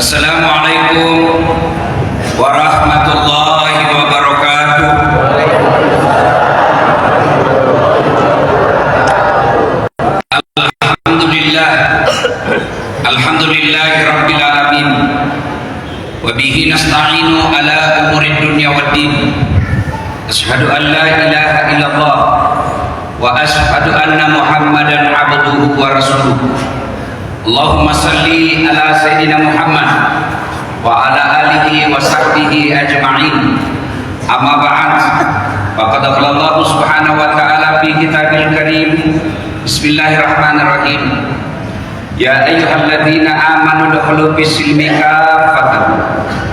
Assalamualaikum warahmatullahi wabarakatuh. Alhamdulillahi rabbil alamin. Wa bihi nasta'inu ala umurid dunya waddin. Asyhadu an la ilaha illallah wa asyhadu anna Muhammadan abduhu wa rasuluh. Allahumma salli ala sayyidina Muhammad wa ala alihi wa sahbihi ajma'in. Amma ba'd. Faqad qala Allah subhanahu wa ta'ala fi kitabil karim. Bismillahirrahmanirrahim. Ya ayyuhalladzina amanu dukhulu fis-silmi kaffatan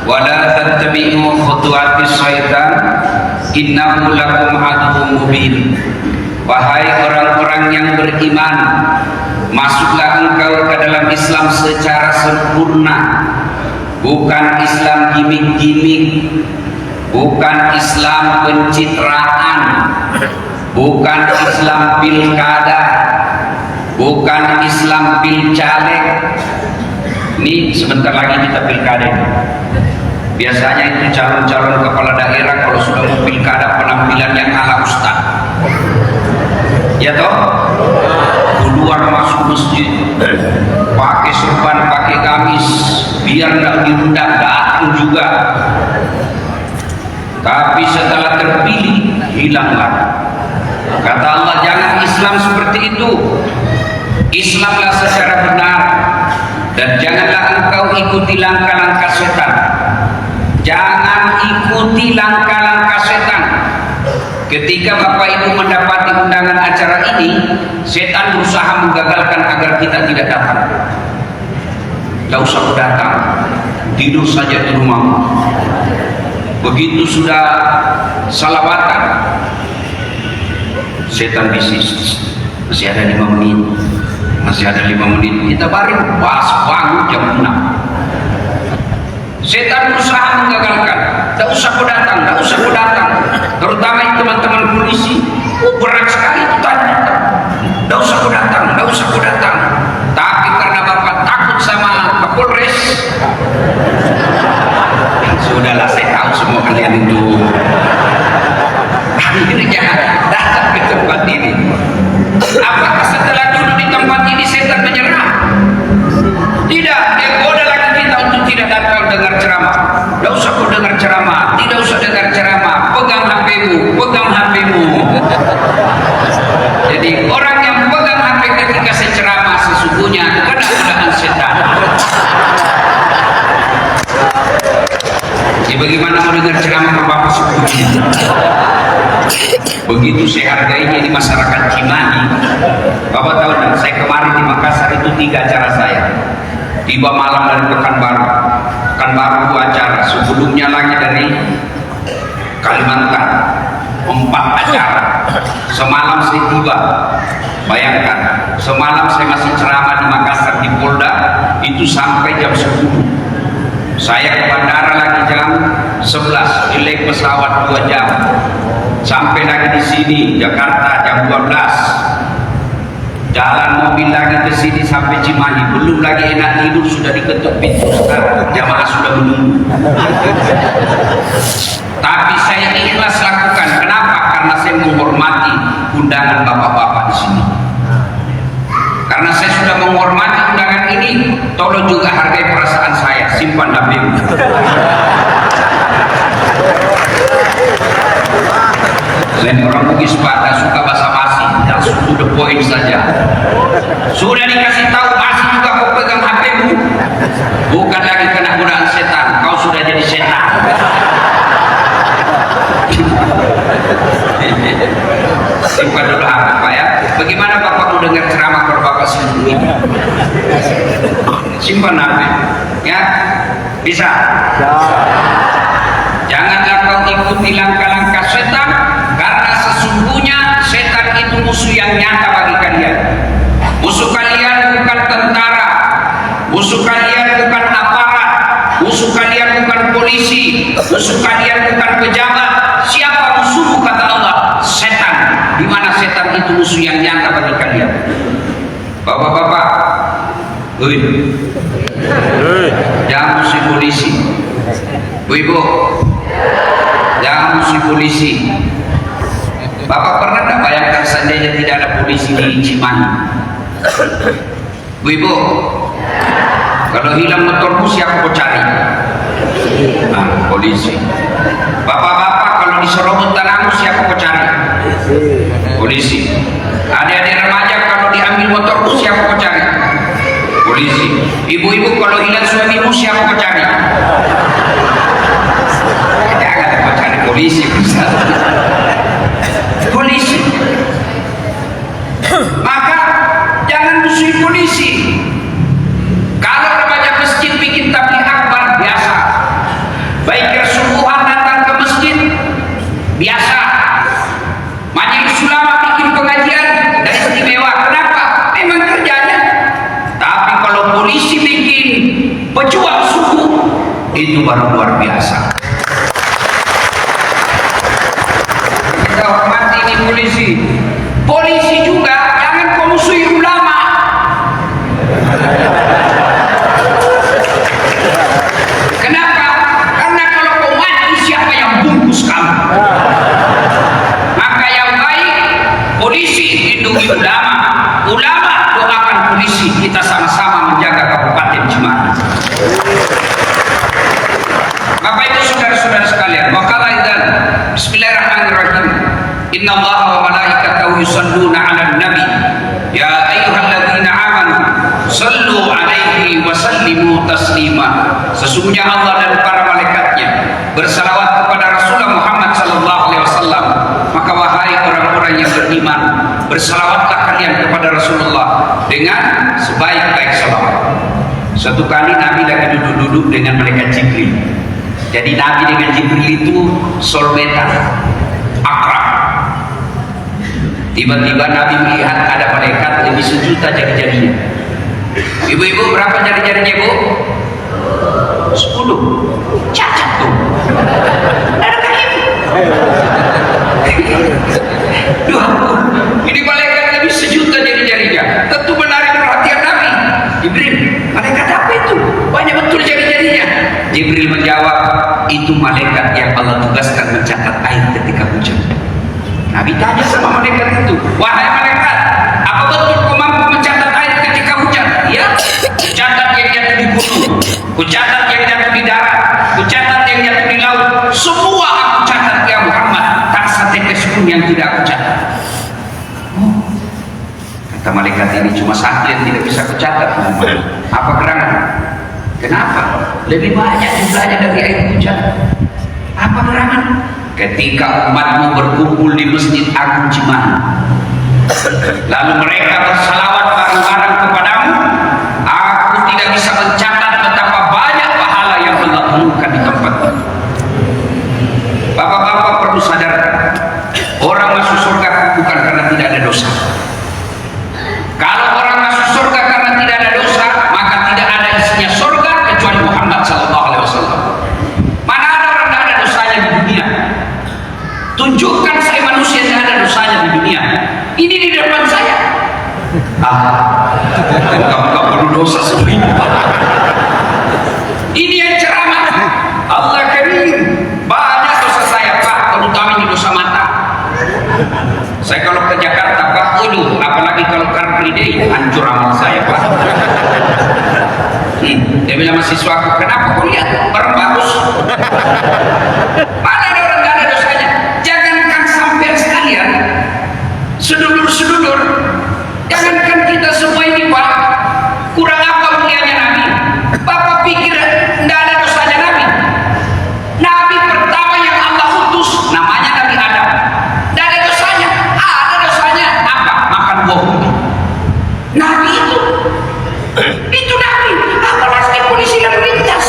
wa la tattabi'u khutuwatis syaitan innahu lakum aduwwun mubin. Wahai orang-orang yang beriman, masuklah engkau ke dalam Islam secara sempurna, bukan Islam gimmick-gimmick, bukan Islam pencitraan, bukan Islam pilkada, bukan Islam pilcaleg. Ini sebentar lagi kita pilkada. Biasanya itu calon-calon kepala daerah kalau sudah mau pilkada penampilannya ala ustaz, ya toh, keluar masuk masjid pakai serban, pakai gamis, biar tidak diundang, datang juga. Tapi setelah terpilih hilanglah. Kata Allah, jangan Islam seperti itu. Islamlah secara benar, dan janganlah engkau ikuti langkah-langkah setan. Jangan ikuti langkah-langkah setan. Ketika Bapak Ibu mendapati undangan acara ini, setan berusaha menggagalkan agar kita tidak datang. Tidak usah datang, tidur saja di rumah. Begitu sudah salawatan, setan bisnis. Masih ada 5 menit, masih ada 5 menit. Kita baru pas bangun jam 6. Setan berusaha menggagalkan. Tidak usah kau datang, tidak usah kau datang. Terutama teman-teman polisi, berat sekali itu tadi. Tidak usah kau datang, tidak usah kau datang. Tapi karena Bapak takut sama Kapolres, sudahlah, saya tahu semua kalian itu. Akhirnya datang ke tempat ini. Apakah setelah duduk di tempat ini setan menyerah? Tidak, dia goda lagi kita untuk tidak datang dengar ceramah. Tidak usah kau dengar ceramah, tidak usah dengar ceramah. Pegang HP-mu, pegang HP-mu. Jadi orang yang pegang HP ketika saya ceramah sesungguhnya kena godaan setan. Jadi bagaimana mau dengar ceramah Bapak sebelumnya? Begitu saya hargainya di masyarakat Cimahi. Bapak tahu kan, saya kemarin di Makassar itu 3 acara saya. Tiba malam dari Pekanbaru. Pekanbaru 2 acara. Sebelumnya lagi dari Kalimantan 4 acara. Semalam saya tiba. Bayangkan, semalam saya masih ceramah di Makassar di Polda itu sampai jam 10. Saya ke bandara lagi jam 11, delay pesawat 2 jam. Sampai lagi di sini Jakarta jam 12. Jalan mobil lagi ke sini sampai Cimahi. Belum lagi enak tidur sudah diketuk pintu sekarang. Jamaah sudah menunggu. Tapi saya ikhlas lakukan. Kenapa? Karena saya menghormati undangan bapak-bapak di sini. Karena saya sudah menghormati undangan ini, tolong juga hargai perasaan saya. Simpan HP-mu. Lain orang Bugis pada suka basa-basi, langsung to the point saja. Sudah dikasih tahu masih juga kau pegang HP-mu, bukan lagi kena godaan setan, kau sudah jadi setan. Simpan dulu HP Pak ya. Bagaimana Bapak mau dengar ceramah kalau Bapak sibuk ini? Simpan HP ya. Bisa? Janganlah kau ikuti langkah-langkah setan, karena sesungguhnya setan itu musuh yang nyata bagi kalian. Musuh kalian bukan tentara, musuh kalian bukan aparat, musuh kalian bukan polisi, musuh kalian bukan pejabat. Siapa musuhmu kata Allah? Setan. Di mana setan itu musuh yang nyata bagi kalian. Bapak-bapak, jangan Bu-ibu, jangan musuh polisi. Bapak pernah tidak bayangkan seandainya tidak ada polisi di Cimahi? Bu-ibu, kalau hilang motormu siapa kau cari? Nah, polisi. Bapak-bapak, kalau diserobot tanahmu siapa kau cari? Polisi. Adik-adik remaja, kalau diambil motormu siapa kau cari? Polisi. Ibu-ibu, kalau hilang suamimu siapa kau cari? Jangan kau cari polisi, Ustaz. Polisi. Maka jangan musuhi polisi. Kalau remaja masjid bikin tabligh akbar, biasa. Baik kesubuhan datang ke masjid, biasa. Majelis ulama bikin pengajian, dan istimewa. Kenapa? Memang kerjanya. Tapi kalau polisi bikin pejuang suku, itu baru luar biasa. Kita hormati ini polisi. Polisi juga jangan kau musuhi ulama. Kenapa? Karena kalau kau mati, siapa yang bungkus kamu? Maka yang baik, polisi lindungi ulama, ulama doakan polisi. Kita sama-sama menjaga Kabupaten Cimahi. Bapak Ibu saudara-saudara sekalian, maka idzan bismillahirrahmanirrahim. Innallaha wa malaikatahu yusholluna 'alan nabi. Ya ayyuhalladzina amanu shallu 'alaihi wa sallimu taslima. Sesungguhnya Allah dan para malaikatnya bersalawat kepada Rasulullah Muhammad sallallahu alaihi wasallam. Maka wahai orang-orang yang beriman, bersalawatlah kalian kepada Rasulullah dengan sebaik-baik salawat. Suatu kali Nabi lagi duduk-duduk dengan malaikat Jibril. Jadi Nabi dengan Jibril itu solmetan, akrab. Tiba-tiba Nabi melihat ada malaikat lebih sejuta jari-jarinya. Ibu-ibu, berapa jari-jarinya, Bu? 10. Cacat tuh. Ada kaki. Ini malaikat lebih sejuta jari-jarinya. Tentu menarik perhatian Nabi. Jibril, malaikat apa itu? Banyak betul jari-jarinya. Jibril menjawab, itu malaikat yang Allah tugaskan mencatat air ketika hujan. Nabi tanya sama malaikat itu, wahai malaikat, apa betul kau mampu mencatat air ketika hujan? Ya, kucatat yang jatuh di gunung, kucatat yang jatuh di darat, kucatat yang jatuh di laut. Semua aku catat ya Muhammad. Tak setetes pun yang tidak aku catat. Oh, kata malaikat ini, cuma satu yang tidak bisa kucatat Muhammad. Apa gerangan? Kenapa? Lebih banyak jumlahnya dari air hujan. Apa gerangan? Ketika umatmu berkumpul di Masjid Agung Cimahi, lalu mereka bersalawat bareng-bareng kepadamu, aku tidak bisa mencatat betapa banyak pahala yang Allah temukan di tempat itu. Bapak-bapak perlu sadar, orang masuk surga bukan karena tidak ada dosa. Kalau orang masuk surga karena tidak ada dosa, maka tidak ada isinya surga kecuali Muhammad SAW. Mana ada orang tidak ada dosanya di dunia? Tunjukkan saya manusia yang ada dosanya di dunia. Ini di depan saya. Enggak perlu dosa semua ini. Ini yang ceramah. Allah Karim. Banyak dosa saya, Pak, terutama ini dosa mata. Saya kalau ke Jakarta, Pak, apalagi kalau Car Free Day, hancur amal saya, Pak. Dia bilang mahasiswaku, kenapa kau lihat barang bagus? Mana ada orang gak ada dosanya? Jangankan sampai sekalian, sedulur-sedulur, jangankan kita semua ini, Pak, kurang apa mulianya Nabi? Bapak pikir tidak ada dosanya Nabi? Nabi pertama yang Allah utus namanya Nabi Adam. Tidak ada dosanya? Ada dosanya. Apa? Makan buah putih. Nabi itu Nabi. Apalagi polisi lalu lintas.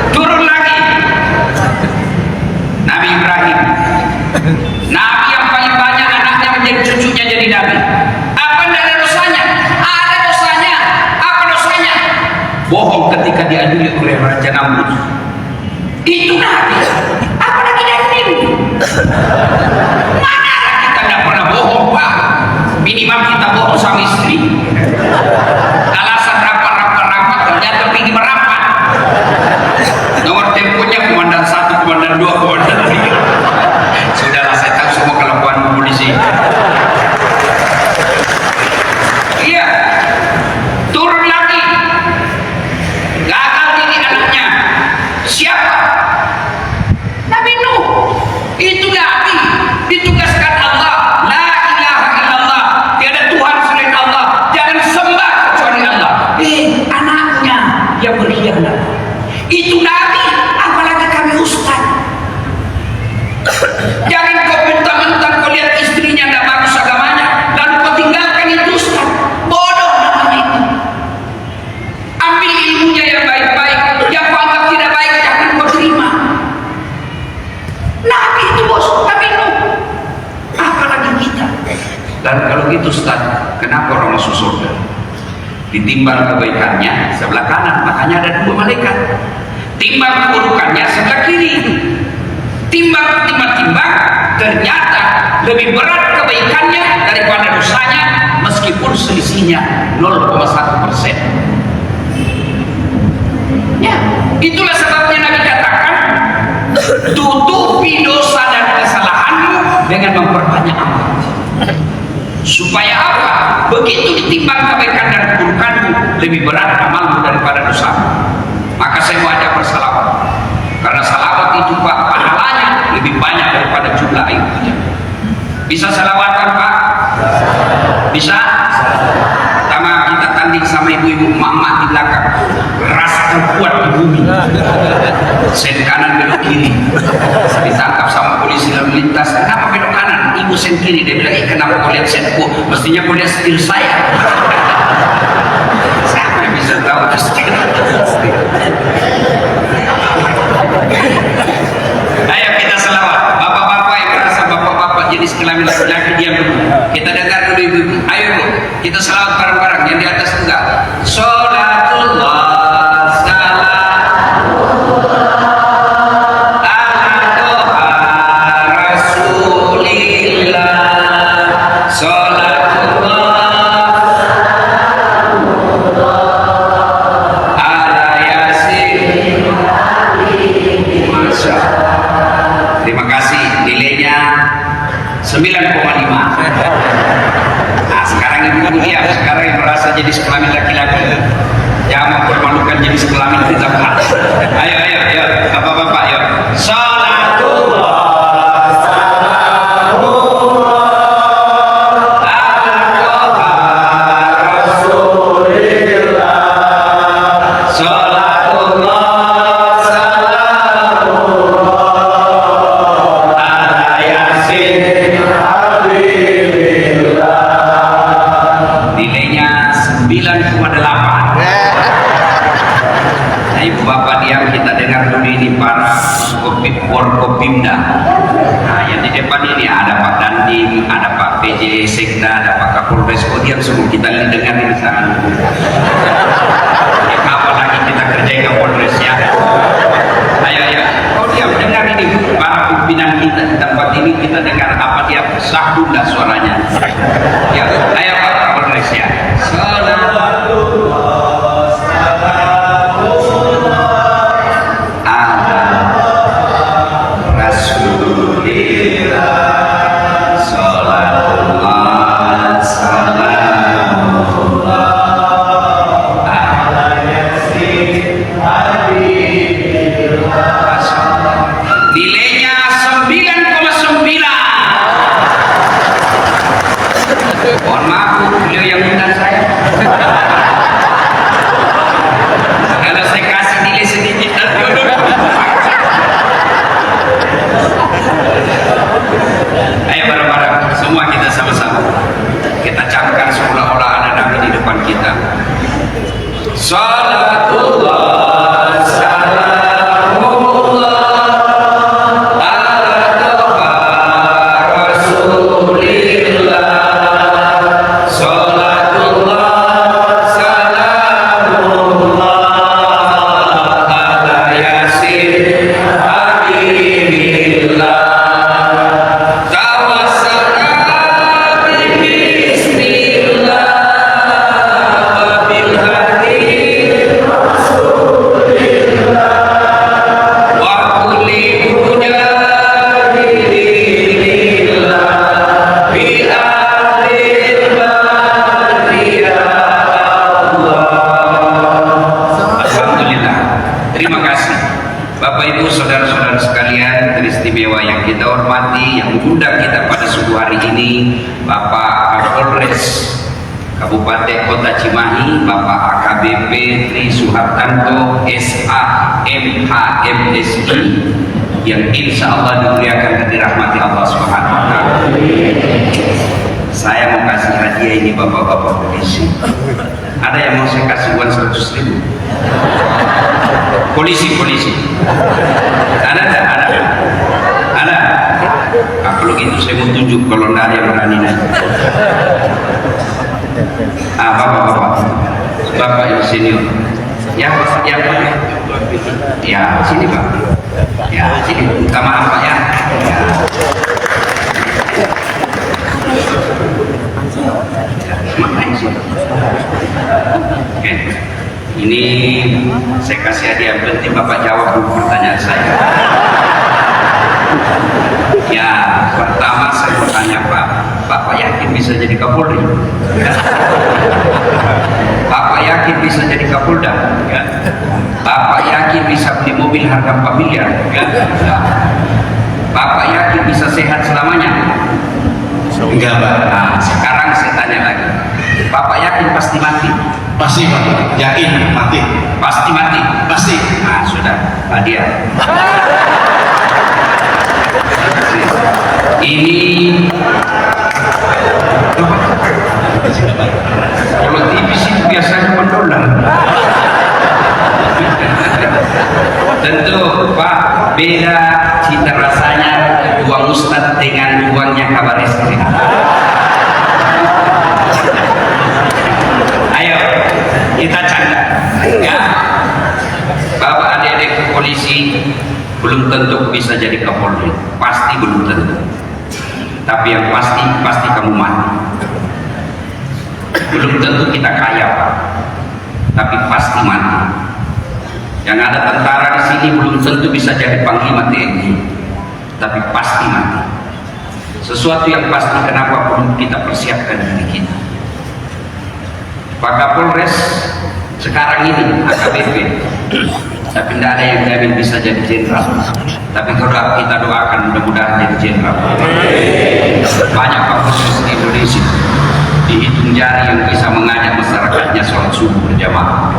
Turun lagi Nabi Ibrahim, Nabi yang paling banyak anaknya menjadi cucunya jadi Nabi. Apa tidak ada dosanya? Ada dosanya. Apa dosanya? Bohong ketika diadili oleh Raja Namrud. Itu Nabi. Apalagi Nabi. Mana kita tidak pernah bohong, Pak. Minimal kita bohong sama istri. Lalu kalau gitu Ustaz, kenapa orang masuk surga? Ditimbang kebaikannya sebelah kanan, makanya ada 2 malaikat. Timbang keburukannya sebelah kiri. Timbang, ternyata lebih berat kebaikannya daripada dosanya, meskipun selisihnya 0,1%. Ya, itulah sebabnya Nabi katakan, tutupi dosa dan kesalahanmu dengan memperbanyak amal. Supaya apa? Begitu ditimbang kebaikan dan keburukanmu, lebih berat amalmu daripada dosamu. Maka saya mau ajak bersalawat, karena salawat itu Pak, pahalanya lebih banyak daripada jumlah air hujan. Bisa salawatan Pak? Bisa? Pertama kita tanding sama ibu-ibu emak-emak di belakang, rasa terkuat di bumi, sen kanan belok kiri, ditangkap sama polisi lalu lintas. Kenapa belok kanan? Ibu sen kiri. Dia bilang, kenapa kau lihat senku? Mestinya kau lihat setir saya. Siapa yang bisa tahu setir? Ayo kita selawat. Bapak-bapak yang merasa bapak-bapak jenis kelamin laki-laki, diam dulu. Kita dengar dulu ibu-ibu. Ayo Bu, kita selawat bareng-bareng. Yang di atas juga. Sholatullah jenis kelamin laki-laki, jangan mempermalukan jenis kelamin kita Pak. Ayo bapak-bapak, ayo. Salatullah Forkopimda. Nah, yang di depan ini ada Pak Dandim, ada Pak PJ Sekda, ada Pak Kapolres. Oh, diam semua, kita dengar ini sangat. Ya, kapan lagi kita kerjain Kapolres ya? Ayo. Oh, diam, dengar ini para pimpinan kita di tempat ini, kita dengar apa dia sah bunda suaranya. Ya, ayo Pak Kapolres ya. Nilainya 9,9. Mohon maaf beliau yang undang saya. Kalau saya kasih nilai sedikit ayo bareng-bareng semua kita sama-sama kita camkan seolah-olah ada Nabi di depan kita. Salatullah Kabupaten Kota Cimahi, Bapak AKBP Tri Suhartanto SA MH MSI, yang insya Allah dimuliakan dan dirahmati Allah Subhanahu wa Ta'ala. Saya mau kasih hadiah ini bapak-bapak polisi. Ada yang mau saya kasih uang 100.000? Polisi. Ada. Kalau gitu saya mau tunjuk, kalau tidak ada yang berani naik. Bapak yang senior. Ya, sini Pak. Ya, sini. Minta maaf Pak ya. Makanya sih. Oke. Ini saya kasih hadiah, penting Bapak jawab dulu pertanyaan saya. Ya, pertama saya mau tanya Pak, Bapak yakin bisa jadi Kapolri? Ya. Bapak yakin bisa jadi Kapolda? Ya. Bapak yakin bisa beli mobil harga 4 miliar? Ya. Ya. Bapak yakin bisa sehat selamanya? Enggak Pak. Nah, sekarang saya tanya lagi, Bapak yakin pasti mati? Pasti Pak, yakin mati. Pasti mati? Pasti. Nah sudah, hadiah. Ini kalau TV itu biasanya $1. Tentu Pak, beda cita rasanya uang Ustadz dengan uangnya kabar eskrim. Ayo kita canda ya. Bapak adik-adik polisi belum tentu bisa jadi Kapolri, pasti belum tentu. Tapi yang pasti kamu mati. Belum tentu kita kaya Pak, tapi pasti mati. Yang ada tentara di sini belum tentu bisa jadi panglima TNI, tapi pasti mati. Sesuatu yang pasti, kenapa perlu kita persiapkan diri kita. Pak Kapolres sekarang ini AKBP, tapi tidak ada yang jamin bisa jadi jenderal. Tapi kalau kita doakan mudah-mudahan jadi jenderal. Banyak Pak khusus di Indonesia dihitung jari yang bisa mengajak masyarakatnya sholat subuh berjamaah.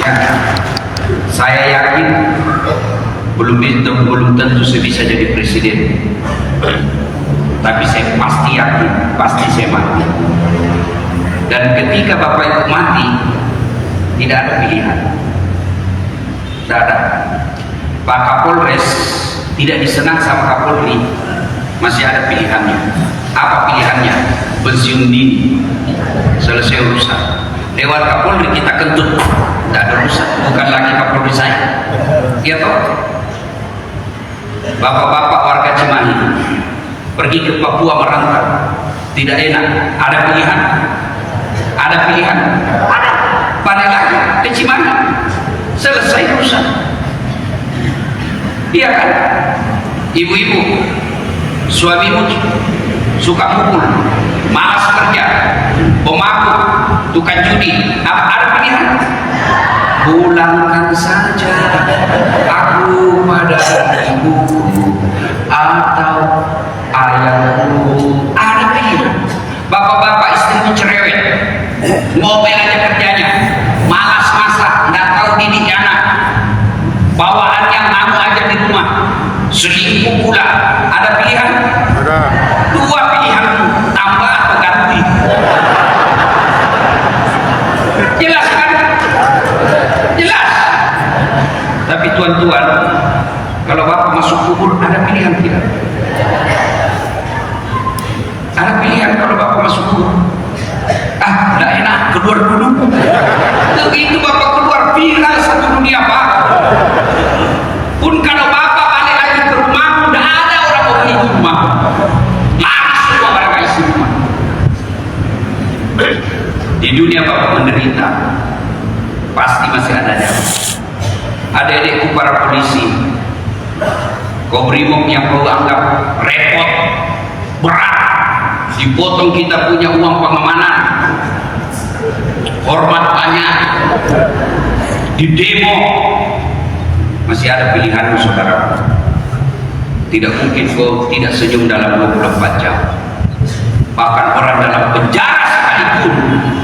Ya, saya yakin belum tentu saya bisa jadi presiden. Tapi saya pasti yakin, pasti saya mati. Dan ketika Bapak itu mati, tidak ada pilihan. Tidak ada. Pak Kapolres tidak disenang sama Kapolri, masih ada pilihannya. Apa pilihannya? Pensiun dini, selesai urusan. Lewat Kapolri kita kentut, tidak ada urusan. Bukan lagi Kapolri saya. Iya toh? Bapak-bapak warga Cimahi pergi ke Papua merantau, tidak enak, ada pilihan. Ada pilihan, ada. Balik lagi ke Cimahi, selesai urusan. Iya kan? Ibu-ibu, suamimu suka mukul, malas kerja, pemabuk, tukang judi, ada pilihan. Pulangkan saja aku pada ibuku atau ayahku. Ada pilihan. Bapak-bapak istrinya cerewet, ngomel aja kerjanya, malas masak, nggak tahu didik anak, bawaannya ngamuk aja di rumah, selingkuh pula. Ada pilihan? Ada. Dua pilihan, tambah atau ganti. Jelas kan? Jelas. Tapi tuan-tuan, kalau bapak masuk kubur ada pilihan tidak? Ada pilihan kalau bapak masuk kubur. Tidak enak, keluar dulu. Begitu bapak keluar, viral satu dunia Pak. Pun kalau bapak balik lagi ke rumah, tidak ada orang mau beli rumah. Lari semua warga isi rumah. Di dunia bapak menderita, pasti masih ada jalan. Adik-adikku para polisi, Kobrimob yang kau anggap repot, berat, dipotong kita punya uang pengamanan, hormat banyak, di demo, masih ada pilihan saudara. Tidak mungkin kau tidak senyum dalam 24 jam. Bahkan orang dalam penjara sekalipun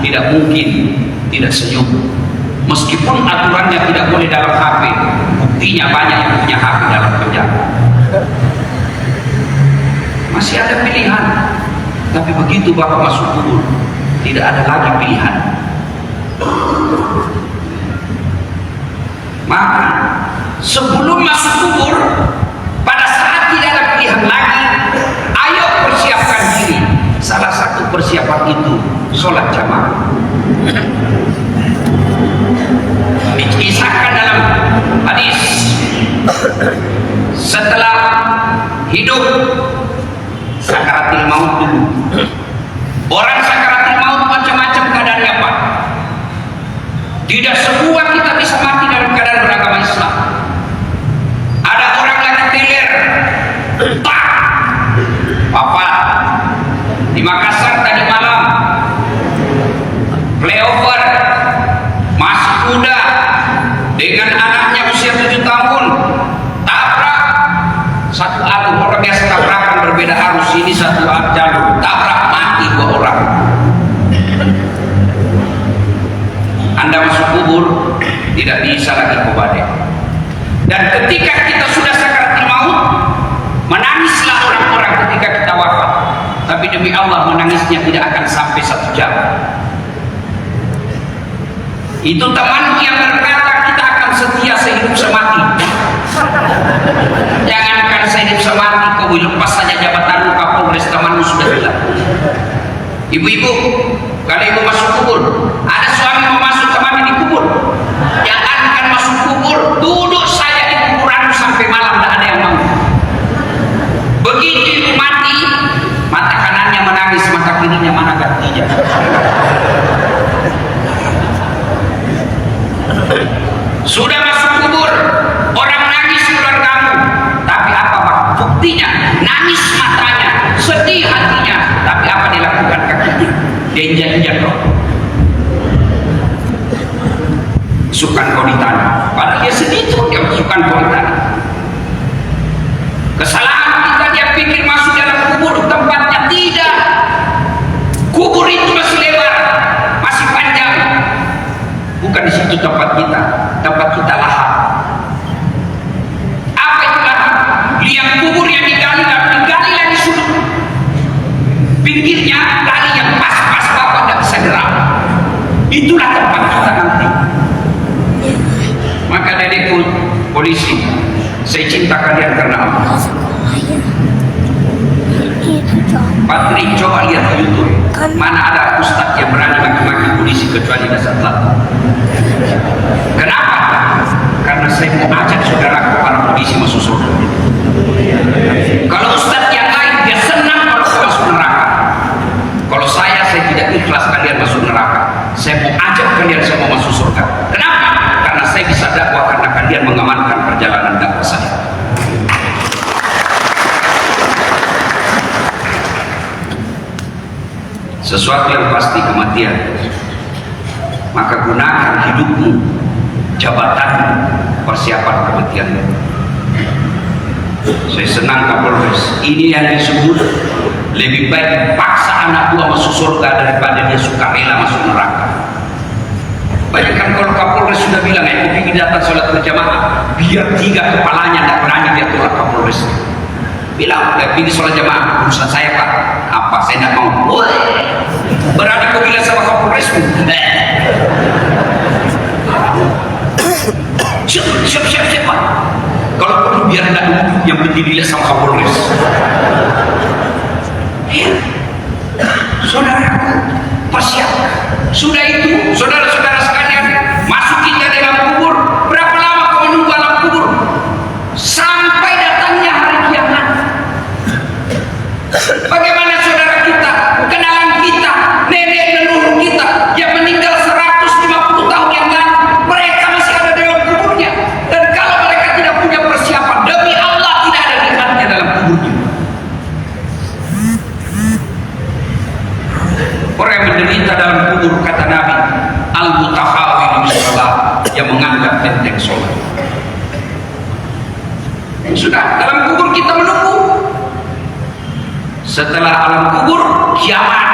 tidak mungkin tidak senyum. Meskipun aturannya tidak boleh dalam HP, buktinya banyak yang punya HP dalam penjara. Masih ada pilihan. Tapi begitu bapak masuk kubur, tidak ada lagi pilihan. Maka sebelum masuk kubur, pada saat tidak ada pilihan lagi, ayo persiapkan diri. Salah satu persiapan itu sholat jamaah. Dikisahkan dalam hadis, setelah hidup sakaratil maut dulu, orang sakaratil maut macam-macam keadaannya Pak. Tidak semua kita bisa mati dalam keadaan beragama Islam. Ada orang lagi teler, tak, wafat. Di Makassar tadi malam, flyover, masih muda, dengan anaknya usia 7 tahun, tabrak satu arus. Orang biasa tabrakan berbeda arus, ini satu jalur, tabrak, mati 2 orang. Anda masuk kubur, tidak bisa lagi kobade. Dan ketika kita sudah sakaratul maut, menangislah orang-orang ketika kita wafat. Tapi demi Allah, menangisnya tidak akan sampai 1 jam. Itu temanmu yang berkata kita akan setia sehidup semati. Jangankan sehidup semati, kau lepas saja jabatanmu Kapolres, temanmu sudah bilang. Ibu-ibu, kalau ibu masuk kubur, ada suami mau masuk temannya di kubur, jangankan masuk kubur, duduk saja di kuburan sampai malam, tidak ada yang mau. Begitu ibu mati, mata kanannya menangis, mata kirinya mana gantinya. Sudah masuk kubur, orang nangis keluar kamu, tapi apa Pak? Buktinya, nangis matanya, sedih hatinya, tapi apa dilakukan kakinya? Dia injak-injak loh. Sukan kau di tanah, padahal dia sedih tuh, dia sukan kau di tanah. Kesalahan kita, dia pikir masuk dalam kubur, tempatnya tidak. Kubur itu masih lebar, masih panjang. Bukan di situ tempat kita lahat. Apa itu lahat? Liang kubur yang digali lagi sudah. Pinggirnya gali yang pas-pas bapak tidak bisa gerak. Itulah tempat kita nanti. Maka dari polisi, saya cinta kalian karena Allah. Patri, coba lihat di YouTube. Mana ada ustaz yang berani maki-maki polisi kecuali dasar telat. Kenapa? Karena saya mau ajak saudara para polisi masuk surga. Kalau ustaz yang lain dia senang kalau saya masuk neraka. Kalau saya tidak ikhlas kalian masuk neraka. Saya mau ajak kalian semua masuk surga. Kenapa? Karena saya bisa dakwah karena kalian mengamankan perjalanan dakwah saya. Sesuatu yang pasti kematian. Maka gunakan hidupmu, jabatanmu, persiapan kematian. Saya senang Kapolres. Ini yang disebut lebih baik paksa anak buah masuk surga daripada dia suka rela masuk neraka. Banyak kan kalau Kapolres sudah bilang, aku ingin datang sholat berjamaah, biar 3 kepalanya tidak berani dia tolak Kapolres. Bilang, pilih sholat jamaah, urusan saya Pak. Apa, saya tidak mau. Woy, berani kau bilang sama Kapolresmu? Siap Pak. Kalau perlu biar tidak yang penting dilihat sama Kapolres. Saudaraku, persiapkan. Sudah itu, saudara-saudara sekalian, masuk kita dalam kubur. Berapa lama kau menunggu alam kubur? Sampai datangnya hari kiamat. Bagaimana saudara kita, kenalan kita, nenek leluhur kita yang meninggal 150 tahun yang lalu, mereka masih ada dalam kuburnya. Dan kalau mereka tidak punya persiapan, demi Allah tidak ada nikmatnya dalam kuburnya. Orang yang menderita dalam kubur, kata Nabi, al-mutakhawin bisalah, yang menganggap enteng sholat. Sudah dalam kubur kita menunggu. Setelah alam kubur, kiamat.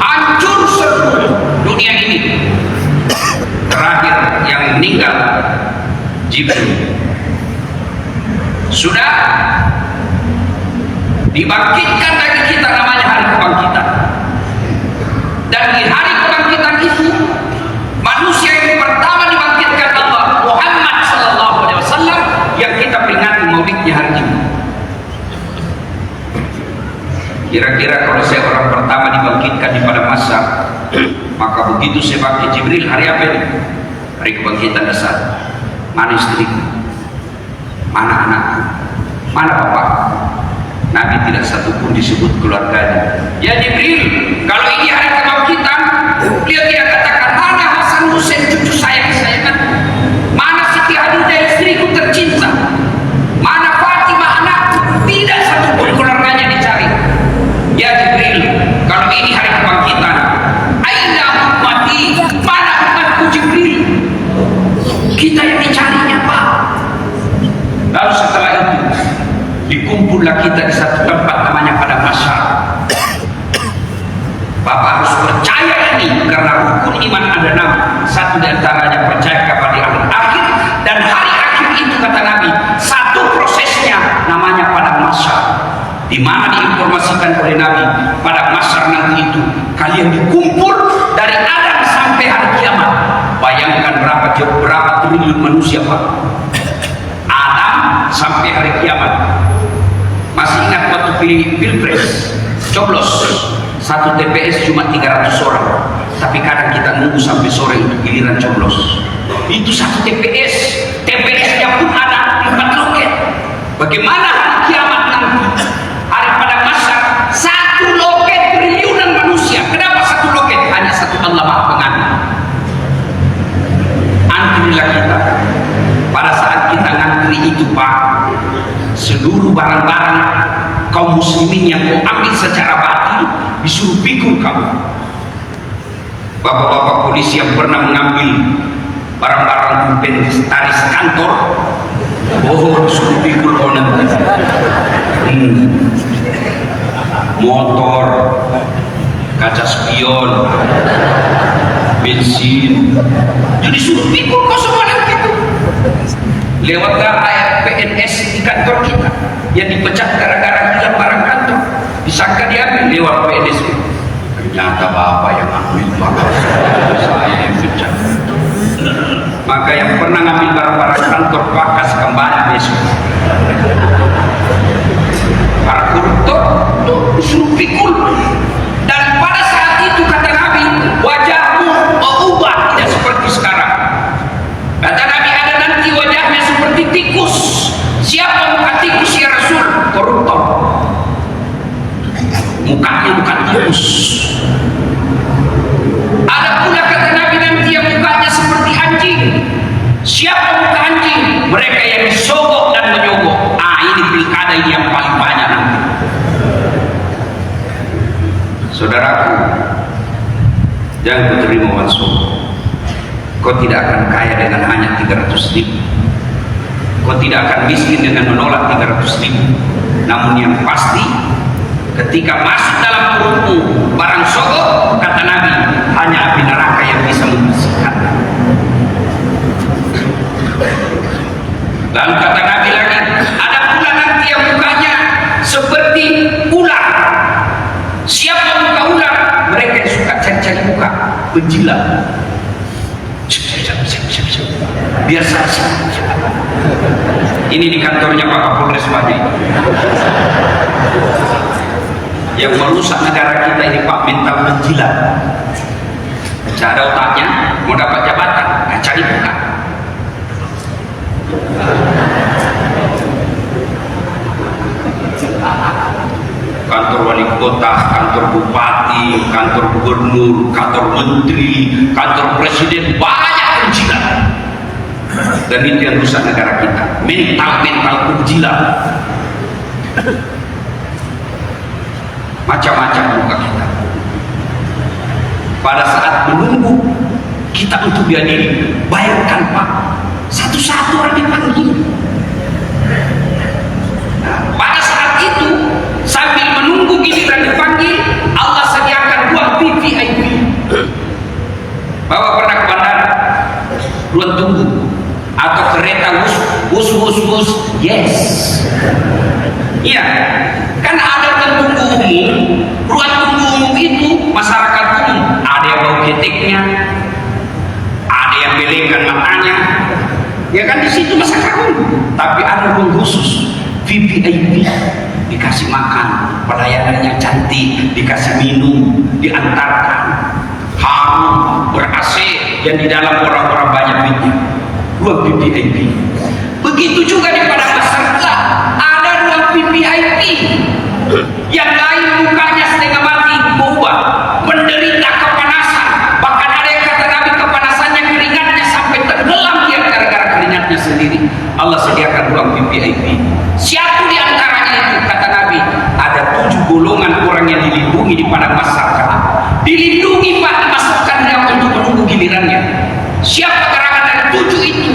Hancur seluruh dunia ini. Terakhir yang meninggal Jibril. Sudah dibangkitkan lagi kita, namanya hari kebangkitan. Dan di hari kebangkitan itu, manusia yang pertama dibangkitkan Allah, Muhammad SAW. ini hari ini. Kira-kira kalau saya orang pertama dibangkitkan di pada masa, maka begitu saya bangkit Jibril, hari apa ini? Hari kebangkitan dasar. Mana istriku? Mana anakku? Mana bapak? Nabi tidak satupun disebut keluarganya. Ya Jibril, kalau ini hari kebangkitan, beliau tidak katakan mana Hasan Hussein cucu saya kesayangan, mana Siti Khadijah istriku tercinta, mana Fatimah anakku. Tidak satupun keluarganya dicari. Ya Jibril, kalau ini hari kebangkitan, aina ummati, mana umatku Jibril? Kita yang dicarinya Pak. Lalu setelah itu dikumpullah kita di satu tempat namanya pada masyar. Bapak harus percaya ini karena rukun iman ada 6. Satu di antaranya percaya kepada hari akhir, dan hari akhir itu kata Nabi satu prosesnya namanya pada masyar, di mana diinformasikan oleh Nabi pada masyar nanti itu kalian dikumpul dari Adam sampai hari kiamat. Bayangkan berapa triliun manusia Pak. Adam sampai hari kiamat. Masih ingat waktu pilpres coblos satu TPS cuma 300 orang, tapi kadang kita nunggu sampai sore untuk giliran coblos. Itu satu TPS-nya pun ada 4 loket. Bagaimana hari kiamat nanti? Hari pada masa satu loket triliunan manusia. Kenapa satu loket? Hanya satu Allah Maha Pengatur. Antrilah kita. Pada saat kita ngantri itu Pak, seluruh barang-barang kaum muslimin yang kau ambil secara batil disuruh pikul kamu. Bapak-bapak polisi yang pernah mengambil barang-barang inventaris kantor, disuruh pikul kau nanti. Motor, kaca spion, bensin, jadi suruh pikul kau semua nanti. Lewat PNS di kantor kita yang dipecat gara-gara hilang barang kantor, disangka diambil lewat PNS. Ternyata bapak yang ambil barang, saya yang pecat. Maka yang pernah ngambil barang-barang kantor pakas kembali besok. Para koruptor itu disuruh pikul. Dan pada saat itu kata Nabi, wajahmu berubah tidak seperti sekarang. Kata Nabi, ada nanti wajahnya seperti tikus. Siapa muka tikus ya Rasul? Koruptor. Mukanya bukan tikus. Ada pula kata Nabi nanti yang mukanya seperti anjing. Siapa muka anjing? Mereka yang disogok dan menyogok. Ini pilkada ini yang paling banyak nanti. Saudaraku, jangan terima wansung. Kau tidak akan kaya dengan hanya 300.000. Kau tidak akan miskin dengan menolak 300.000. Namun yang pasti, ketika masuk dalam perutmu barang sogok, kata Nabi, hanya api neraka yang bisa membersihkan. Lalu kata Nabi lagi, ada pula nanti yang mukanya seperti ular. Siapa muka ular? Mereka yang suka cari-cari muka, penjilat. Biar saja. Ini di kantornya Pak Kapolres Wajib. Yang merusak negara kita ini Pak, mental penjilat. Ada otaknya, mau dapat jabatan, cari muka. Kantor wali kota, kantor bupati, kantor gubernur, kantor menteri, kantor presiden, banyak penjilat. Dan itu yang rusak negara kita, mental penjilat. Macam-macam muka kita. Pada saat menunggu kita untuk dihadiri, bayangkan Pak, satu-satu orang dipanggil. Pada saat itu sambil menunggu giliran dipanggil, Allah sediakan 2 VVIP. Bapak pernah ke bandara, ruang tunggu atau kereta bus, yes, iya, kan ada ruang tunggu umum. Ruang tunggu umum itu masyarakat umum, ada yang bau keteknya, ada yang belengkan matanya, ya kan di situ masyarakat umum. Tapi ada ruang khusus VVIP, dikasih makan, pelayanannya cantik, dikasih minum, diantarkan, harum, ber-AC, yang di dalam orang-orang banyak duitnya. Ruang VVIP. Begitu juga di Padang Masyarakat ada ruang VVIP. Yang lain mukanya setengah mati, berubah, menderita kepanasan. Bahkan ada yang kata Nabi kepanasannya keringatnya sampai tenggelam dia gara-gara keringatnya sendiri. Allah sediakan ruang VVIP. Siapa di antaranya itu? Kata Nabi, ada 7 golongan orang yang dilindungi di Padang Masyarakat. Dilindungi Pak, dimasukkan dia untuk menunggu gilirannya. Siapa karangan dari 7 itu?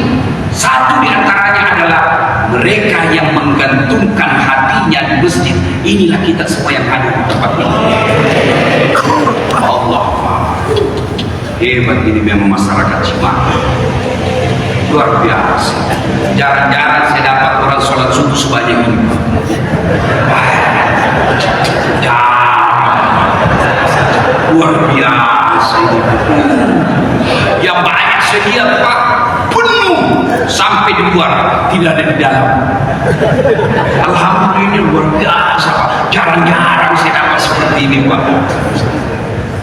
Satu di antaranya adalah mereka yang menggantungkan hatinya di masjid. Inilah kita semua yang ada di tempat ini. Allah, hebat ini memang masyarakat Cimahi. Luar biasa. Jarang-jarang saya dapat orang sholat subuh sebanyak ini. Luar biasa ini. Yang banyak sedia Pak, penuh sampai di luar, tidak ada di dalam. Alhamdulillah ini luar biasa Pak. Jarang-jarang saya dapat seperti ini Pak.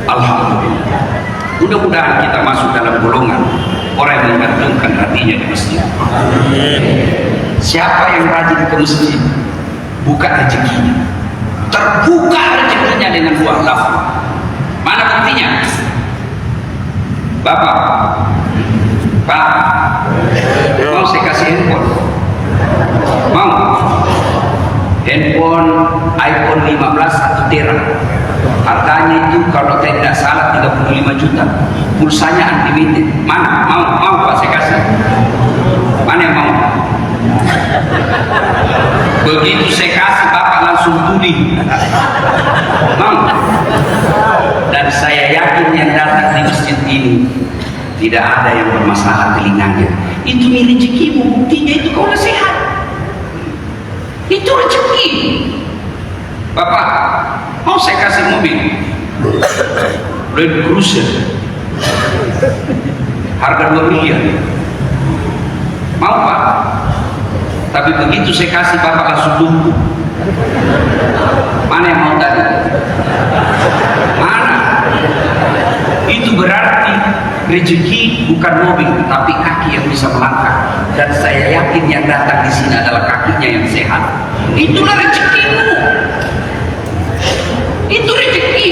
Alhamdulillah. Mudah-mudahan kita masuk dalam golongan orang yang menggantungkan hatinya di masjid. Siapa yang rajin ke masjid, buka rezekinya, terbuka rezekinya dengan buah lafaz. Mana buktinya? Bapak, Pak, mau saya kasih handphone? Mau? Handphone iPhone 15 1 tera. Harganya itu kalau tidak salah 35 juta. Pulsanya unlimited. Mana? Mau Pak saya kasih? Mana yang mau? Begitu saya kasih Bapak langsung tuli. Mau? Dan saya yakin yang datang di masjid ini tidak ada yang bermasalah telinganya. Itu rezekimu, buktinya itu kau udah sehat. Itu rezeki. Bapak, mau saya kasih mobil Land Cruiser harga 2 miliar. Mau Pak? Tapi begitu saya kasih Bapak langsung tunggu. Mana yang mau tadi? Mana? Itu berarti rezeki bukan mobil, tapi kaki yang bisa melangkah. Dan saya yakin yang datang di sini adalah kakinya yang sehat. Itulah rezekimu. Itu rezeki.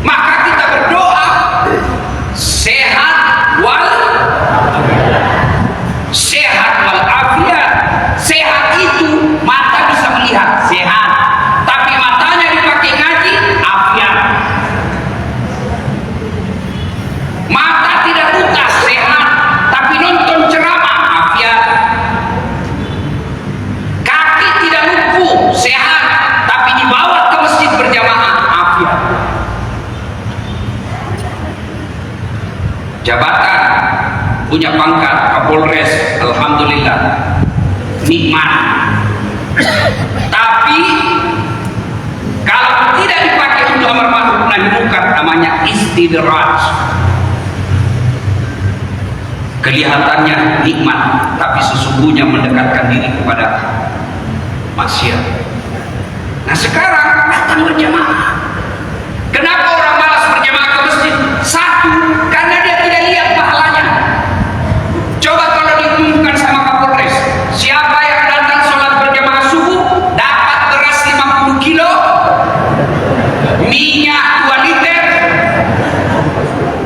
Maka kita berdoa sehat wal afiat. Sehat itu mata bisa melihat, sehat. Tapi matanya dipakai ngaji, afiat. Mata tidak buta, sehat. Tapi nonton ceramah, afiat. Kaki tidak lumpuh, sehat. Tapi dibawa ke masjid berjamaah, afiat. Jabatan, punya pangkat Kapolres, alhamdulillah, nikmat. Tapi kalau tidak dipakai untuk amar ma'ruf nahi munkar, namanya istidraj. Kelihatannya nikmat, tapi sesungguhnya mendekatkan diri kepada maksiat. Nah sekarang datang berjamaah. Kenapa orang malas berjamaah ke masjid? Satu, karena dia tidak lihat pahalanya. Coba kalau diumumkan sama Kapolres, siapa yang datang sholat berjamaah subuh dapat beras 50 kilo, minyak 2 liter,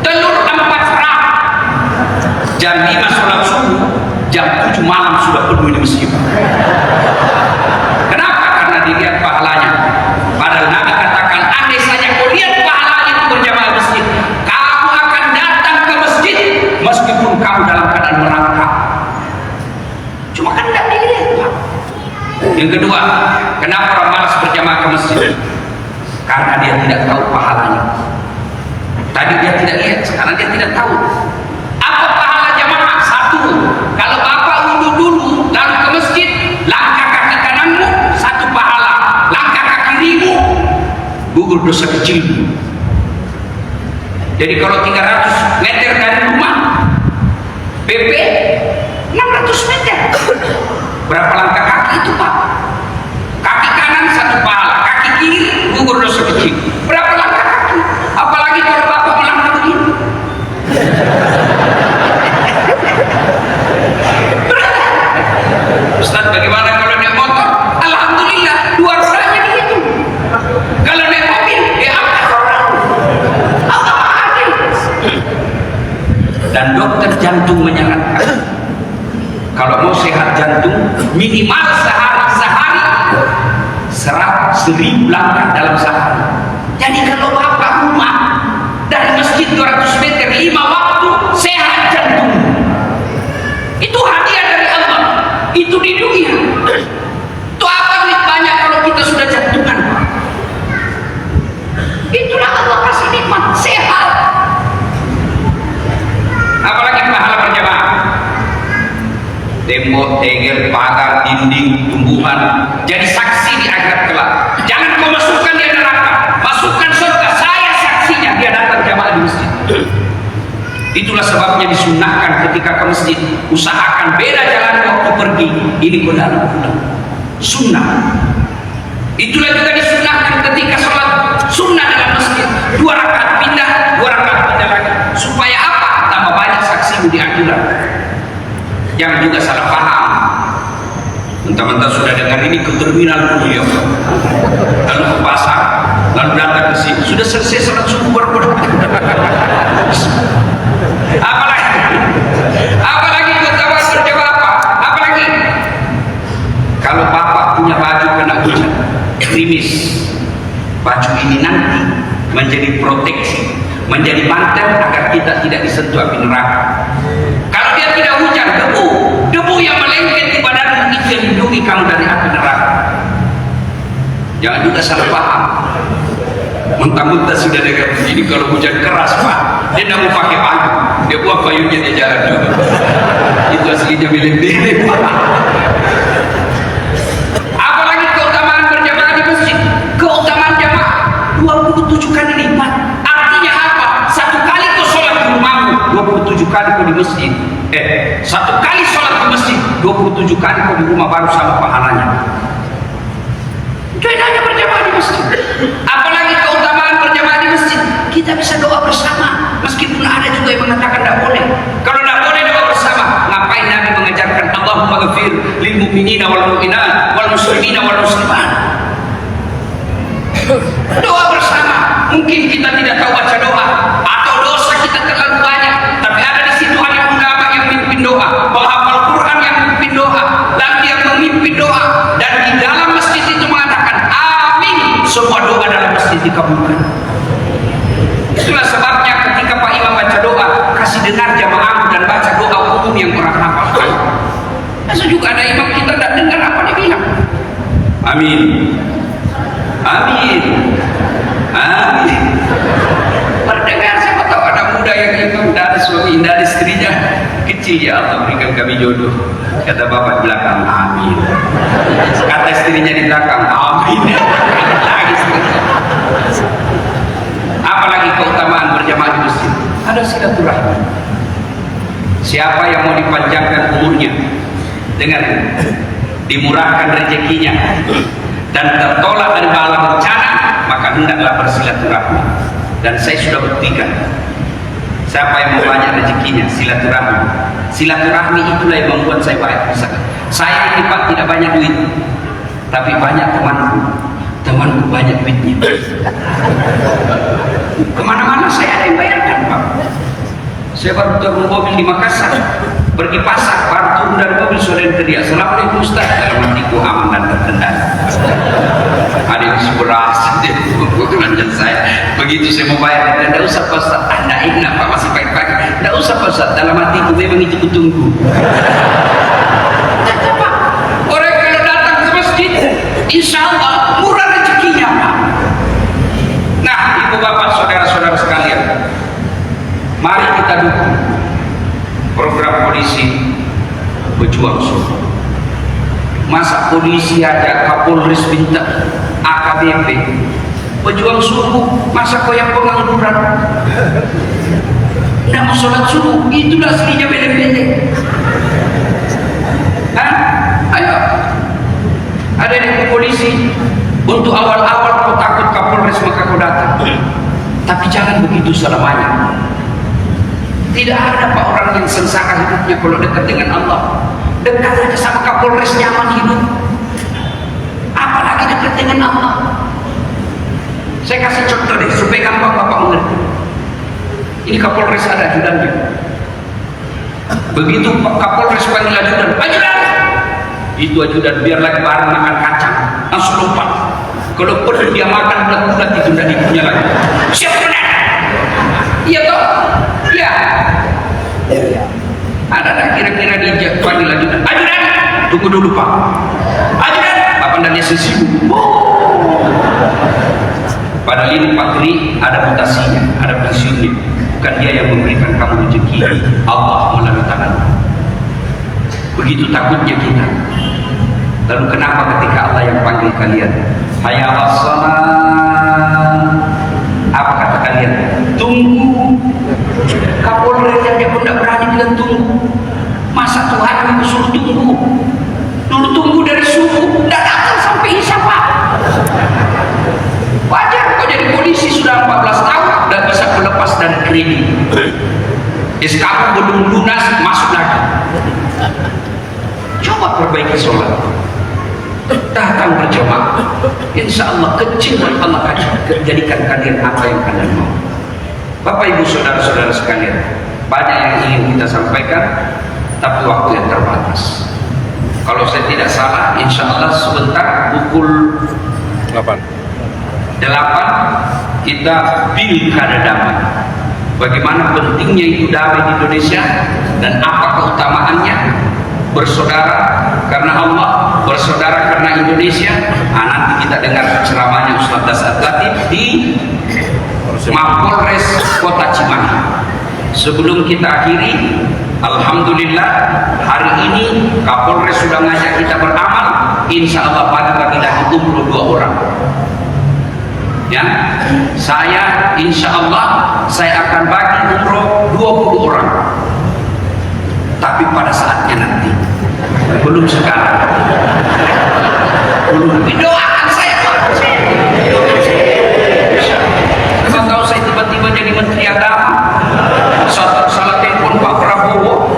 telur 4 rak. Jam 5 sholat subuh, jam 7 malam sudah penuh di masjid. Kenapa? Karena dilihat pahalanya. Padahal Nabi katakan, andai saja kau lihat pahala itu berjamaah masjid, kamu akan datang ke masjid meskipun kamu dalam keadaan merangkak. Cuma kan tidak dilihat Pak. Yang kedua, kenapa orang malas berjamaah ke masjid? Karena dia tidak tahu pahalanya. Tadi dia tidak lihat, sekarang dia tidak tahu. Apa pahala jamaah? Satu, kalau Bapak wudhu dulu lalu ke masjid, langkah kaki kananmu 1 pahala, langkah kaki kirimu gugur dosa kecilmu. Jadi kalau 300 meter dari rumah, PP 600 meter. Berapa langkah kaki itu Pak? Kaki kanan satu pahala, kaki kiri gugur dosa kecil. Berapa langkah kaki? Apalagi kalau Bapak melangkah begini. Ustaz, bagaimana kalau naik motor? Alhamdulillah, dua rodanya begitu. Kalau naik mobil, ya angkat orang. Allah adil. Dan dokter jantung menyarankan, kalau mau sehat jantung, minimal sehari 1.000 langkah dalam sehari. Jadi kalau Bapak rumah dari masjid 200 meter 5 waktu, sehat jantung. Itu hadiah dari Allah. Itu di dunia. Itu apa duit banyak kalau kita sudah jantungan? Itulah Allah kasih nikmat sehat. Apalagi pahala berjamaah. Tembok, tegel, pagar, dinding, tumbuhan jadi saksi di akhirat kelak. Jangan kau masukkan dia neraka, masukkan surga. Saya saksinya dia datang jamaah di masjid. Itulah sebabnya disunnahkan ketika ke masjid, usahakan beda jalan waktu pergi. Ini benar sunnah. Itulah juga disunnahkan ketika sholat sunnah dalam masjid, 2 rakaat pindah, 2 rakaat pindah lagi. Supaya apa? Tambah banyak saksimu di akhirat. Yang juga salah paham, mentah-mentah sudah dengar ini ke terminal beliau, lalu ke pasar, lalu datang ke sini, sudah selesai sholat subuh baru apalagi keutamaan berjamaah apa? Apalagi kalau Bapak punya baju kena hujan krimis, baju ini nanti menjadi proteksi, menjadi mantel agar kita tidak disentuh api neraka. Kalau dia tidak hujan, debu yang melengket di badan itu yang lindungi kamu dari api neraka. Jangan juga salah paham, mentah-mentah sudah dengar begini, kalau hujan keras Pak, dia tidak mau pakai payu, dia buang payungnya di jalan juga. Itu aslinya milik-milik Pak. Apalagi keutamaan berjamaah di masjid, keutamaan jamaah 27 kali lipat. Artinya apa? 1 kali kau sholat di rumahmu, 27 kali kau di masjid. 1 kali sholat di masjid, 27 kali kau di rumah baru sama pahalanya. Itu enaknya berjamaah di masjid. Apalagi keutamaan berjamaah di masjid, kita bisa doa bersama. Meskipun ada juga yang mengatakan tidak boleh. Kalau tidak boleh doa bersama, ngapain Nabi mengajarkan Allahumma ghafir lil mu'minina wal mu'minat wal muslimina wal muslimat. Doa bersama. Mungkin kita tidak tahu baca doa, atau dosa kita terlalu banyak, tapi ada di situ ada ulama yang memimpin doa, penghafal Quran yang memimpin doa, dan yang memimpin doa, dan di dalam masjid itu mengatakan amin, semua doa dalam masjid dikabulkan. Itulah sebabnya ketika Pak Imam baca doa, kasih dengar jamaah dan baca doa umum yang orang hafalkan. Masa juga ada imam kita tidak dengar apa dia bilang. Amin, amin, amin. Berdengar, siapa tahu ada muda yang imam dari suami dari istrinya kecil, ya Allah berikan kami jodoh. Kata bapak di belakang amin, kata istrinya di belakang amin. Lagi apalagi keutamaan berjamaah di masjid, ada silaturahmi. Siapa yang mau dipanjangkan umurnya, dengan dimurahkan rezekinya dan tertolak dari bala bencana, maka hendaklah bersilaturahmi. Dan saya sudah buktikan, siapa yang mau banyak rezekinya, silaturahmi. Silaturahmi itulah yang membuat saya baik. Saya ini Pak tidak banyak duit, tapi banyak temanku banyak duitnya. Kemana-mana saya ada yang bayarkan Pak. Saya baru turun mobil di Makassar, pergi pasar, baru turun dari mobil sudah teriak, "Assalamualaikum Ustaz." Dalam hatiku aman dan terkendali. Ada yang sebelah kebetulan saya. Begitu saya mau bayar, tidak usah Pak Ustaz. Anda ingat Pak masih pagi-pagi. Tidak usah Pak Ustaz. Dalam hatiku memang itu kutunggu. Pak, orang kalau datang ke masjid, insya Allah murah rezekinya Pak. Nah, ibu bapak saudara-saudara sekalian, mari kita dukung program polisi berjuang subuh. Masa polisi ada Kapolres minta AKBP berjuang subuh, masa kau yang pengangguran tidak mau sholat subuh? Itulah aslinya beda-beda. Ayo Ada yang polisi, untuk awal-awal kau takut Kapolres maka kau datang. Tapi jangan begitu selamanya. Tidak ada Pak orang yang sengsara hidupnya kalau dekat dengan Allah. Dekat aja sama Kapolres nyaman hidup. Apalagi dekat dengan Allah. Saya kasih contoh deh supaya gampang Bapak mengerti. Ini Kapolres ada ajudannya. Begitu Kapolres panggil ajudan, ajudan! Itu ajudan biar lagi bareng makan kacang, langsung lompat. Kalau perlu dia makan bulat-bulat itu tidak dipunya lagi. Siap benar? Iya toh? Iya. Ada kira-kira dia panggil ajudan, ajudan! Tunggu dulu Pak. Ajudan! Apa anda sesibuk? Padahal ini Pak Tri ada mutasinya, ada pensiunnya. Bukan dia yang memberikan kamu rezeki, Allah melalui tangan. Begitu takutnya kita. Lalu kenapa ketika Allah yang panggil kalian, hayya 'alas shalah, apa kata kalian? Tunggu. Kapolres yang pun tidak berani bilang tunggu. Masa Tuhan yang suruh tunggu? Dulu tunggu dari subuh, tidak datang sampai isya Pak. Wajar kau jadi polisi sudah 14 tahun, tidak bisa melepas dari kredit. Sekarang belum lunas, masuk lagi. Coba perbaiki sholat, datang berjamaah. Insya Allah kecil dan Allah akan jadikan kalian apa yang kalian mau. Bapak Ibu saudara-saudara sekalian, banyak yang ingin kita sampaikan, tapi waktu yang terbatas. Kalau saya tidak salah, insya Allah sebentar pukul 8 kita pilkada damai. Bagaimana pentingnya itu damai di Indonesia dan apa keutamaannya? Bersaudara karena Allah, bersaudara karena Indonesia. Nanti kita dengar ceramahnya Ustaz Dasar Latif di Mapolres Kota Cimahi. Sebelum kita akhiri, alhamdulillah hari ini Kapolres sudah ngajak kita beramal. Insya Allah pagi-pagi lagi umroh 2 orang. Ya, saya insya Allah saya akan bagi umroh 20 orang. Tapi pada saatnya nanti, belum sekarang. Belum didoakan saya. Saya tahu saya tiba-tiba jadi Menteri Agama. Salah telepon Pak Prabowo.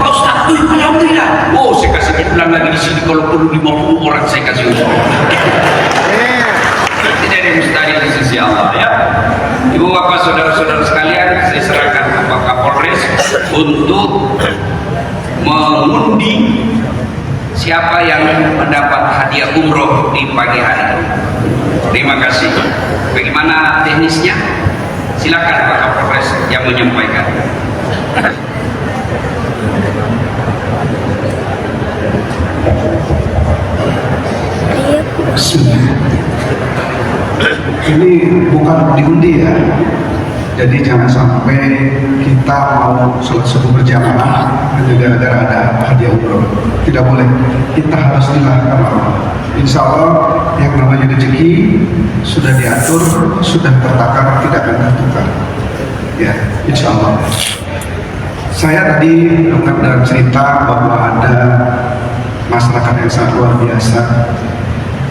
Pak Ustaz, alhamdulillah. Oh, saya kasih pulang lagi di sini kalau perlu 50 orang saya kasih umroh. Tidak ada mustahil di sisi Allah ya. Ibu bapak saudara-saudara sekalian, saya serahkan Pak Kapolres untuk mengundi siapa yang mendapat hadiah umroh di pagi hari. Terima kasih. Bagaimana teknisnya? Silakan Pak Kapolres yang menyampaikan. Ini bukan diundi ya, jadi jangan sampai kita mau sholat subuh berjamaah hanya gara-gara ada hadiah umroh. Tidak boleh, kita harus dilahirkan Allah. Insya Allah yang namanya rezeki sudah diatur, sudah tertakar, tidak akan tertukar. Ya, insya Allah. Saya tadi dengar dalam cerita bahwa ada masyarakat yang sangat luar biasa.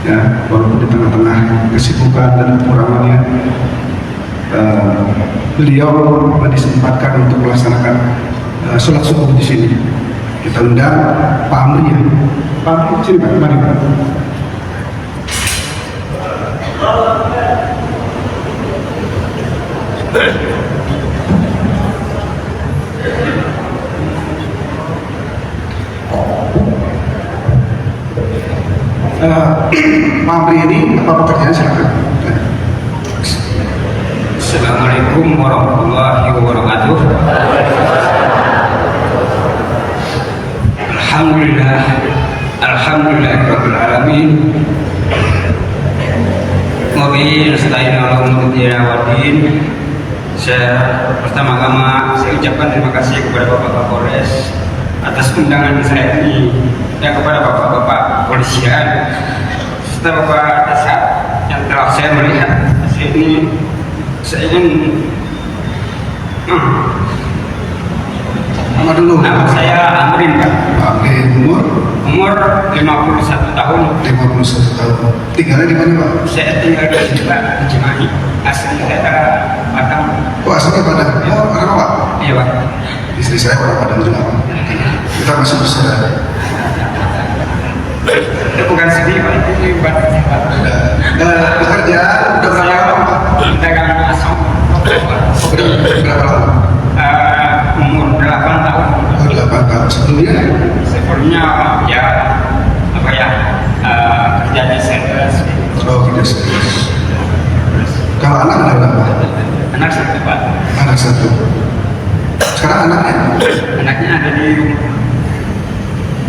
Ya, walaupun di tengah-tengah kesibukan dan kekurangannya, beliau disempatkan untuk melaksanakan sholat subuh di sini. Kita undang Pak Amri ya. Pak Amri, sini Pak, mari Pak. Pak Amri ini apa pekerjaan, silakan. Assalamualaikum warahmatullahi wabarakatuh. Alhamdulillahirabbil alamin. Wa bihi nasta'inu ala umuri dunya waddin. Saya pertama-tama saya ucapkan terima kasih kepada Bapak Kapolres atas undangan saya ini dan kepada Bapak-bapak polisian serta Bapak Dasar yang telah saya melihat hasil ini. Saya ingin Nama dulu. Nama saya Amrin, Pak. Oke, Umur 51 tahun. 51 tahun. Tinggalnya di mana, Pak? Saya tinggal di sini, Pak, di Cimahi. Asli daerah Padang. Oh, asalnya Padang. Oh, orang Pak? Iya, Pak. Istri saya orang Padang juga, Pak. Kita masih bersaudara. Itu bukan sedih, Pak. Itu bukan sedih, Pak. Bekerja udah berapa lama, Pak? Dagang asam. Udah berapa lama? Umur 8 tahun. Oh, 8 tahun. Sebelumnya ya apa ya kerja di sales. Oh, tidak serius. Kalau anak ada berapa? Anak satu, Pak. Anak satu. Sekarang Anaknya ada di rumah.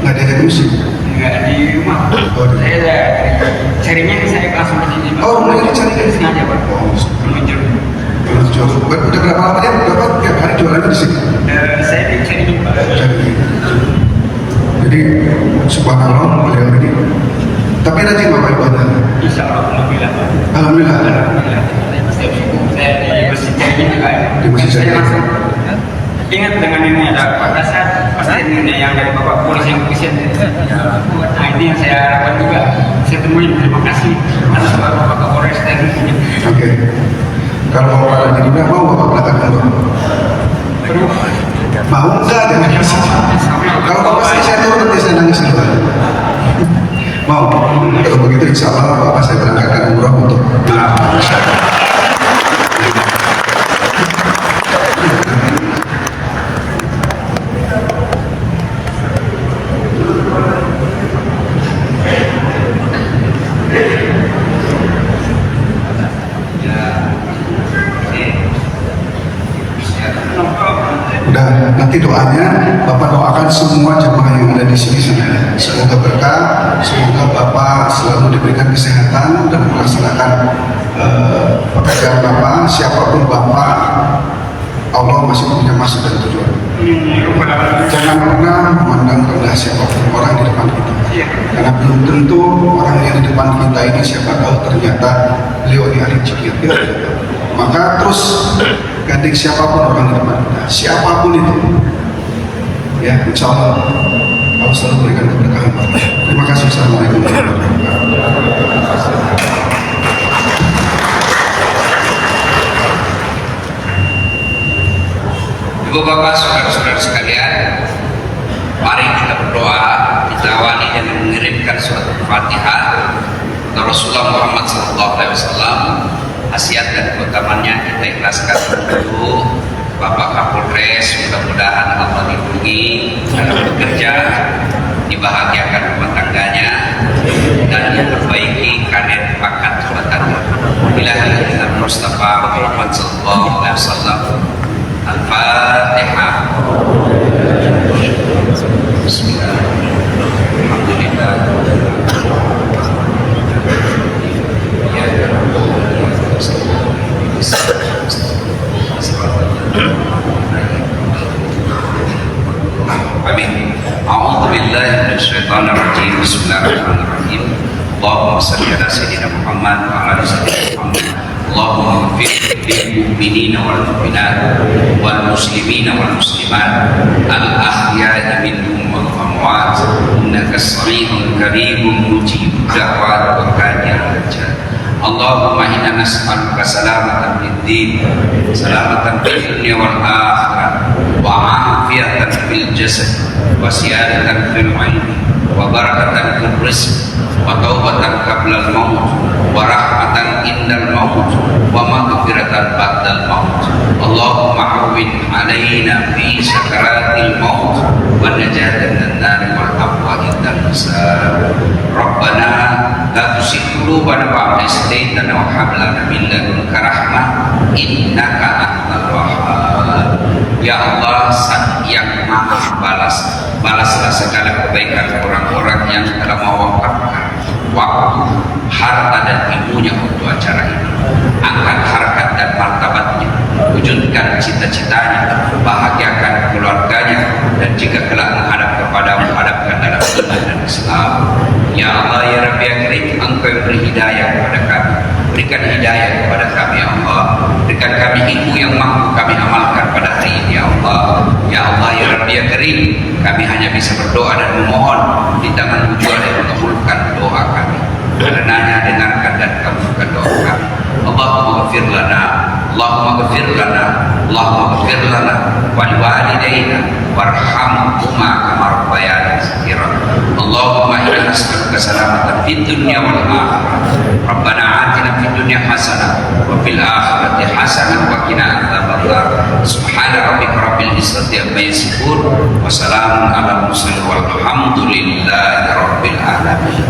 nggak ada musik. Nggak di rumah. Oh, di- Saya carinya saya langsung ke sini, Pak. Oh, mulai dicari dari sini. Sengaja, Pak. Oh, Meluncur. udah berapa lama ya? Berapa tiap hari jualannya di sini? Saya dicari, Pak. Jadi subhanallah beliau ini. Tapi rajin Bapak ibadah. Insya Allah, alhamdulillah, Pak. Alhamdulillah. Alhamdulillah. Setiap subuh saya di masjid cari juga. Di masjid Saya cari. langsung ingat dengan ini ada pada saat pasti ini yang dari Bapak Polisi yang presiden. Nah ini yang saya harapkan juga. Saya temuin, terima kasih atas Bapak Kapolres dan Oke. Kalau mau pada jadi mau Bapak belakang dulu. Mau enggak dengan kalau Bapak saya turun nanti saya nangis dulu. Mau? Kalau begitu insya Allah Bapak saya berangkatkan umroh untuk udah nanti doanya Bapak doakan semua jemaah yang ada di sini semoga berkah, semoga Bapak selalu diberikan kesehatan dan melaksanakan pekerjaan Bapak, siapapun Bapak, Allah masih punya maksud dan tujuan. Jangan pernah memandang rendah siapapun orang di depan kita, karena belum tentu orang yang di depan kita ini siapa tahu ternyata beliau ini ahli zikir. Maka terus gandeng siapapun orang di depan kita, siapapun itu, ya insya Allah Allah selalu berikan keberkahan. Terima kasih. Assalamualaikum warahmatullahi wabarakatuh. Ibu bapak saudara-saudara sekalian, mari kita berdoa, kita awali dengan mengirimkan surat Al-Fatihah kepada Rasulullah Muhammad SAW. Khasiat dan keutamannya kita ikhlaskan untuk Bapak Kapolres, mudah-mudahan Allah lindungi dalam bekerja, dibahagiakan rumah tangganya, dan diperbaiki karir bakat jabatannya. Bismillahirrahmanirrahim. Mustafa Muhammad SAW. Al-Fatihah. Bismillahirrahmanirrahim. Amin. A'udzu billahi minasyaitonir rajim. Bismillahirrahmanirrahim. Allahumma shalli ala sayyidina Muhammad wa ala ali sayyidina Muhammad. Allahumma ighfir lil mu'minina wal mu'minat wal muslimina wal muslimat al ahya'i minhum wal amwat innaka sami'un qaribun mujibud da'wat wa qadiyal hajat. Allahumma inna nas'aluka salamatan fid din, salamatan fid dunya wal akhirah, wa afiyatan fil jasad, wa siyadatan fil ilmi, wa barakatan fil rizq, wa taubatan qabla al maut, wa rahmatan indal maut, wa maghfiratan ba'dal maut. Allahumma hawwin alaina fi sakaratil maut, wa najatan minan nar wal afwa indal hisab. Rabbana la tuzigh qulubana ba'da idh hadaytana wa hab lana min ladunka rahmah innaka antal wahhab. Ya Allah, Sang yang Maha Balas, balaslah segala kebaikan orang-orang yang telah mewakafkan waktu, harta dan ilmunya untuk acara ini. Angkat harkat dan martabatnya, wujudkan cita-citanya, bahagiakan keluarganya, dan jika kelak menghadap kepada menghadapkan dalam iman dan Islam. Ya Allah, ya Rabbi, ya Karim, Engkau yang beri hidayah kepada kami, berikan hidayah kepada kami ya Allah, berikan kami ilmu yang mampu kami amalkan pada hari ini ya Allah. Ya Allah ya Rabbi ya Karim, kami hanya bisa berdoa dan memohon di tangan jual yang mengabulkan doa kami. Karenanya dengarkan dan kabulkan doa kami. Allahumma ghafir lana, Allahumma ghafir lana, Allahumma ghafir lana wa liwalidayna warhamhuma kama rabbayani saghira. Allahumma inna nas'aluka salamatan fid dunya wal akhirah. Rabbana atina fid dunya hasanah wa fil akhirati hasanah wa qina adzabannar. Subhana rabbika rabbil izzati amma yasifun wa salamun alal mursalin walhamdulillahi rabbil alamin.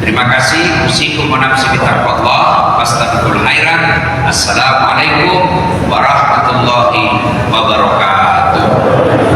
Terima kasih. Usikum wa nafsi bitaqwallah. Fastabiqul khairat. Assalamualaikum warahmatullahi wabarakatuh.